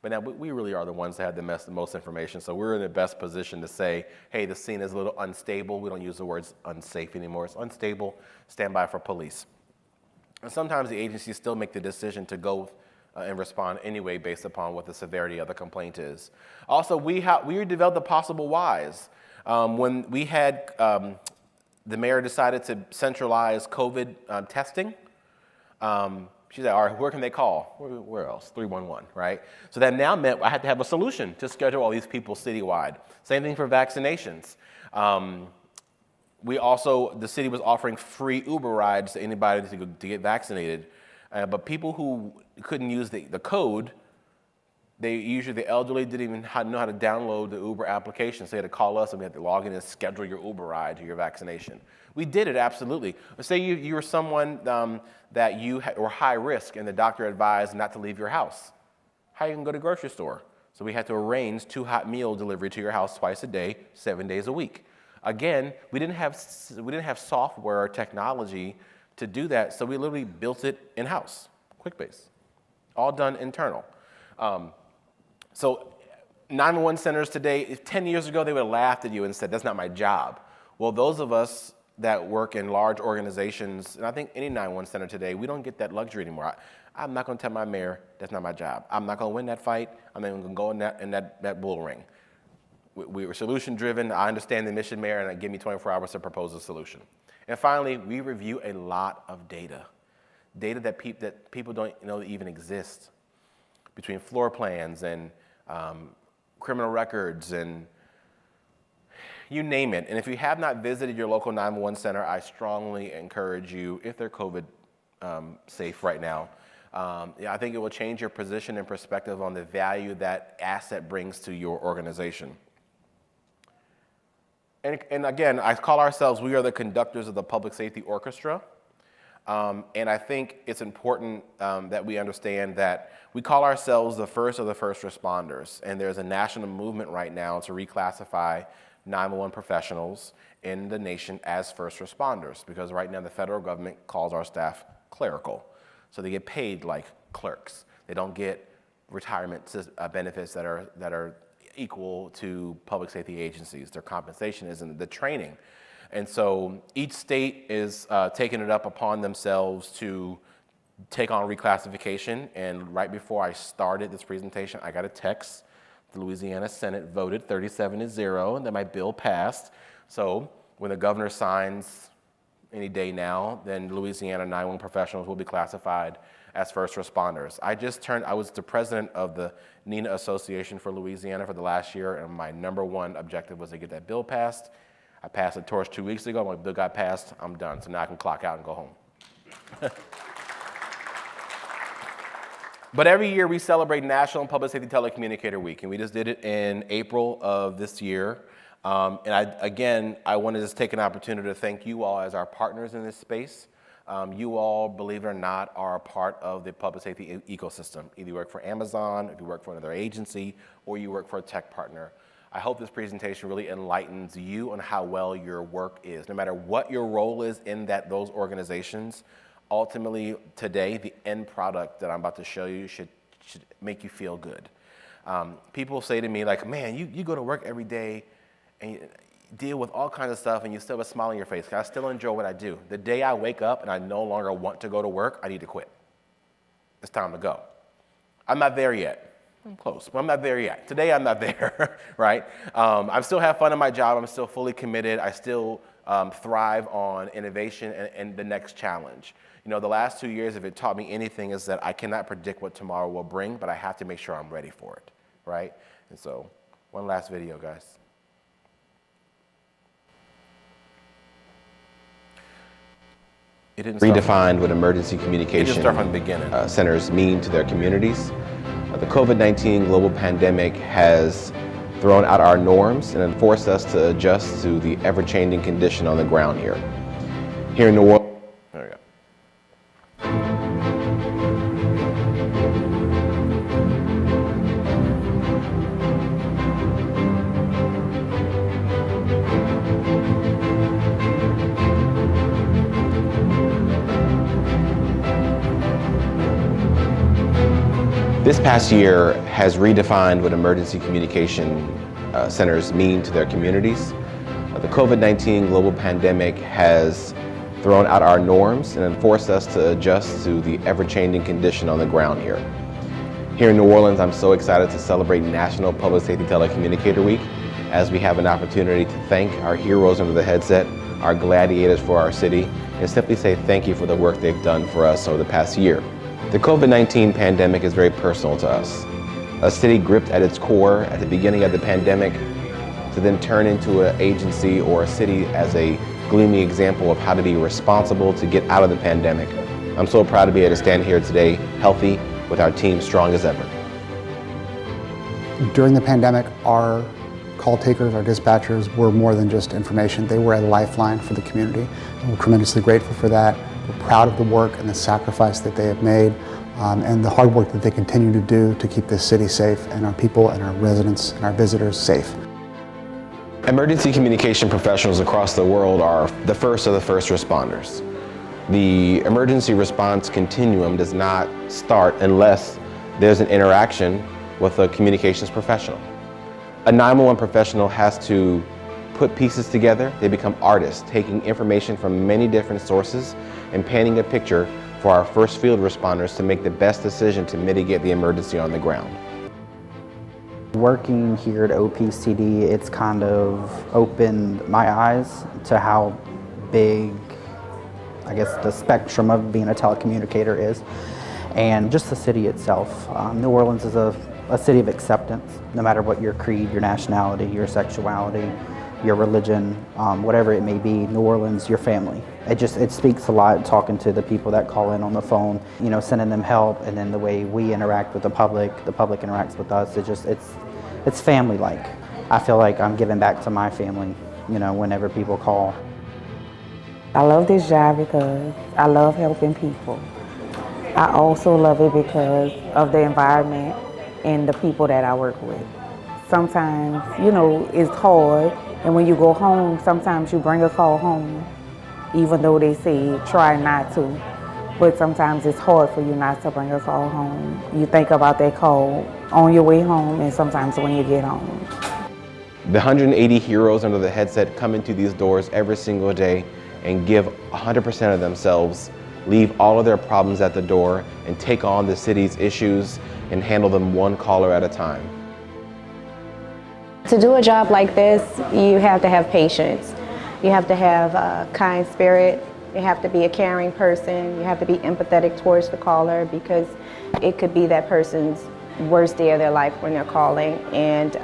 But now we really are the ones that have the most information. So we're in the best position to say, hey, the scene is a little unstable. We don't use the words unsafe anymore. It's unstable. Stand by for police. And sometimes the agencies still make the decision to go and respond anyway based upon what the severity of the complaint is. Also, we developed the possible whys. When we had the mayor decided to centralize COVID testing, she said, all right, where can they call? Where else? 311, right? So that now meant I had to have a solution to schedule all these people citywide. Same thing for vaccinations. The city was offering free Uber rides to anybody to get vaccinated. But people who couldn't use the code, the elderly didn't even know how to download the Uber application. So they had to call us and we had to log in and schedule your Uber ride to your vaccination. We did it, absolutely. Say you were someone that you were high risk and the doctor advised not to leave your house. How are you going to go to the grocery store? So we had to arrange 2 hot meal delivery to your house twice a day, 7 days a week. Again, we didn't have software or technology to do that, so we literally built it in-house, QuickBase, all done internal. So 911 centers today, 10 years ago, they would have laughed at you and said, that's not my job. Well, those of us that work in large organizations, and I think any 911 center today, we don't get that luxury anymore. I'm not going to tell my mayor that's not my job. I'm not going to win that fight. I'm not even going to go in that bull ring. We were solution driven. I understand the mission, mayor, and give me 24 hours to propose a solution. And finally, we review a lot of data that people don't know even exist, between floor plans and criminal records and you name it. And if you have not visited your local 911 center, I strongly encourage you, if they're COVID safe right now, I think it will change your position and perspective on the value that asset brings to your organization. And again, I call ourselves, we are the conductors of the public safety orchestra. And I think it's important that we understand that we call ourselves the first of the first responders. And there's a national movement right now to reclassify 911 professionals in the nation as first responders, because right now the federal government calls our staff clerical. So they get paid like clerks. They don't get retirement benefits that are equal to public safety agencies. Their compensation isn't the training. And so each state is taking it up upon themselves to take on reclassification. And right before I started this presentation, I got a text. The Louisiana Senate voted 37-0, and that my bill passed. So when the governor signs any day now, then Louisiana 911 professionals will be classified as first responders. I was the president of the NENA Association for Louisiana for the last year, and my #1 objective was to get that bill passed. I passed the torch 2 weeks ago. My bill got passed. I'm done. So now I can clock out and go home. But every year we celebrate National Public Safety Telecommunicator Week, and we just did it in April of this year. And I want to just take an opportunity to thank you all as our partners in this space. You all, believe it or not, are a part of the public safety ecosystem. Either you work for Amazon, if you work for another agency, or you work for a tech partner. I hope this presentation really enlightens you on how well your work is. No matter what your role is in those organizations, ultimately today, the end product that I'm about to show you should make you feel good. People say to me like, man, you go to work every day and you deal with all kinds of stuff and you still have a smile on your face. I still enjoy what I do. The day I wake up and I no longer want to go to work, I need to quit. It's time to go. I'm not there yet. I'm close, but I'm not there yet. Today, I'm not there, right? I still have fun in my job. I'm still fully committed. I still thrive on innovation and the next challenge. You know, the last 2 years, if it taught me anything, is that I cannot predict what tomorrow will bring, but I have to make sure I'm ready for it, right? And so, one last video, guys. Redefined what emergency communication centers mean to their communities. The COVID-19 global pandemic has thrown out our norms and forced us to adjust to the ever-changing condition on the ground here. Here in New Orleans. There we go. This past year has redefined what emergency communication centers mean to their communities. The COVID-19 global pandemic has thrown out our norms and forced us to adjust to the ever-changing condition on the ground here. Here in New Orleans, I'm so excited to celebrate National Public Safety Telecommunicator Week as we have an opportunity to thank our heroes under the headset, our gladiators for our city, and simply say thank you for the work they've done for us over the past year. The COVID-19 pandemic is very personal to us. A city gripped at its core at the beginning of the pandemic to then turn into an agency or a city as a gleaming example of how to be responsible to get out of the pandemic. I'm so proud to be able to stand here today healthy with our team strong as ever. During the pandemic, our call takers, our dispatchers were more than just information. They were a lifeline for the community, and we're tremendously grateful for that. We're proud of the work and the sacrifice that they have made and the hard work that they continue to do to keep this city safe and our people and our residents and our visitors safe. Emergency communication professionals across the world are the first of the first responders. The emergency response continuum does not start unless there's an interaction with a communications professional. A 911 professional has to put pieces together. They become artists, taking information from many different sources and painting a picture for our first field responders to make the best decision to mitigate the emergency on the ground. Working here at OPCD, it's kind of opened my eyes to how big, I guess, the spectrum of being a telecommunicator is, and just the city itself. New Orleans is a city of acceptance, no matter what your creed, your nationality, your sexuality, your religion, whatever it may be. New Orleans, your family. It speaks a lot talking to the people that call in on the phone, you know, sending them help, and then the way we interact with the public interacts with us. It's family-like. I feel like I'm giving back to my family, you know, whenever people call. I love this job because I love helping people. I also love it because of the environment and the people that I work with. Sometimes, you know, it's hard, and when you go home, sometimes you bring a call home, even though they say try not to. But sometimes it's hard for you not to bring a call home. You think about that call on your way home and sometimes when you get home. The 180 heroes under the headset come into these doors every single day and give 100% of themselves, leave all of their problems at the door, and take on the city's issues and handle them one caller at a time. To do a job like this, you have to have patience. You have to have a kind spirit. You have to be a caring person. You have to be empathetic towards the caller because it could be that person's worst day of their life when they're calling. And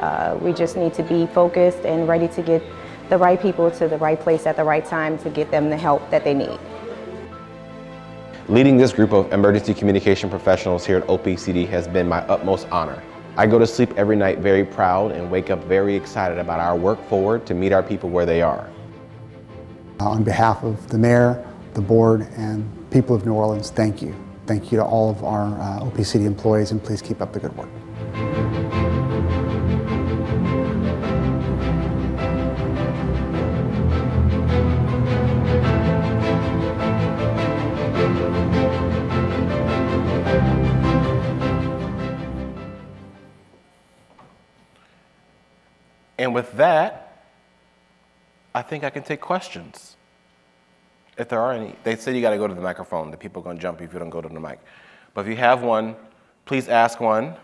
we just need to be focused and ready to get the right people to the right place at the right time to get them the help that they need. Leading this group of emergency communication professionals here at OPCD has been my utmost honor. I go to sleep every night very proud and wake up very excited about our work forward to meet our people where they are. On behalf of the mayor, the board, and people of New Orleans, thank you. Thank you to all of our OPCD employees, and please keep up the good work. And with that, I think I can take questions. If there are any. They said you got to go to the microphone. The people are going to jump you if you don't go to the mic. But if you have one, please ask one.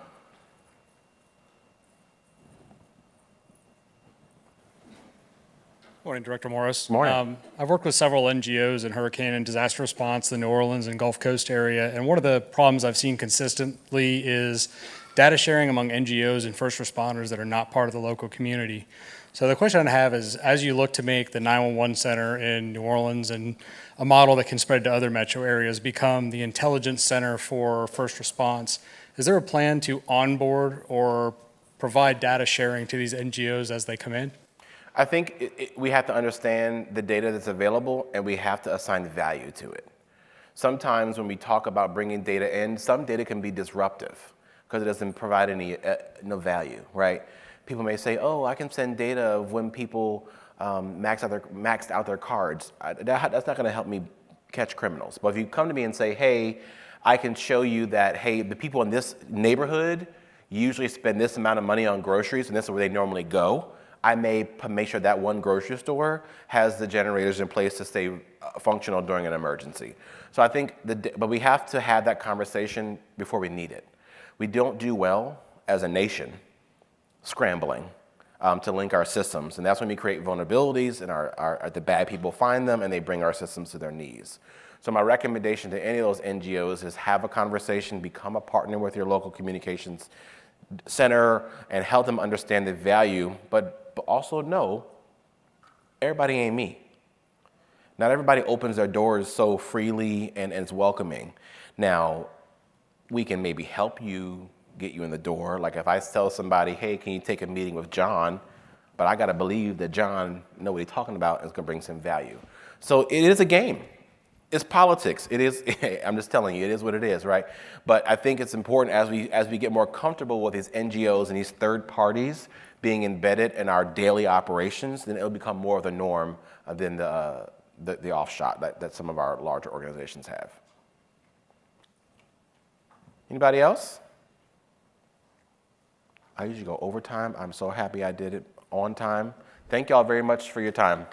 Morning, Director Morris. Morning. I've worked with several NGOs in hurricane and disaster response in the New Orleans and Gulf Coast area, and one of the problems I've seen consistently is data sharing among NGOs and first responders that are not part of the local community. So the question I have is, as you look to make the 911 center in New Orleans and a model that can spread to other metro areas become the intelligence center for first response, is there a plan to onboard or provide data sharing to these NGOs as they come in? I think we have to understand the data that's available, and we have to assign value to it. Sometimes when we talk about bringing data in, some data can be disruptive because it doesn't provide any no value, right? People may say, oh, I can send data of when people maxed out their cards. That's not going to help me catch criminals. But if you come to me and say, hey, I can show you that, hey, the people in this neighborhood usually spend this amount of money on groceries, and this is where they normally go. I may make sure that one grocery store has the generators in place to stay functional during an emergency. So I think, but we have to have that conversation before we need it. We don't do well as a nation scrambling to link our systems, and that's when we create vulnerabilities, and the bad people find them, and they bring our systems to their knees. So my recommendation to any of those NGOs is have a conversation, become a partner with your local communications center, and help them understand the value, but also know everybody ain't me. Not everybody opens their doors so freely and is welcoming. Now, we can maybe help you, get you in the door. Like if I tell somebody, hey, can you take a meeting with John? But I gotta believe that John knows what he's talking about and is gonna bring some value. So it is a game. It's politics. It is, I'm just telling you, it is what it is, right? But I think it's important as we get more comfortable with these NGOs and these third parties being embedded in our daily operations, then it'll become more of the norm than the offshot that some of our larger organizations have. Anybody else? I usually go overtime. I'm so happy I did it on time. Thank y'all very much for your time.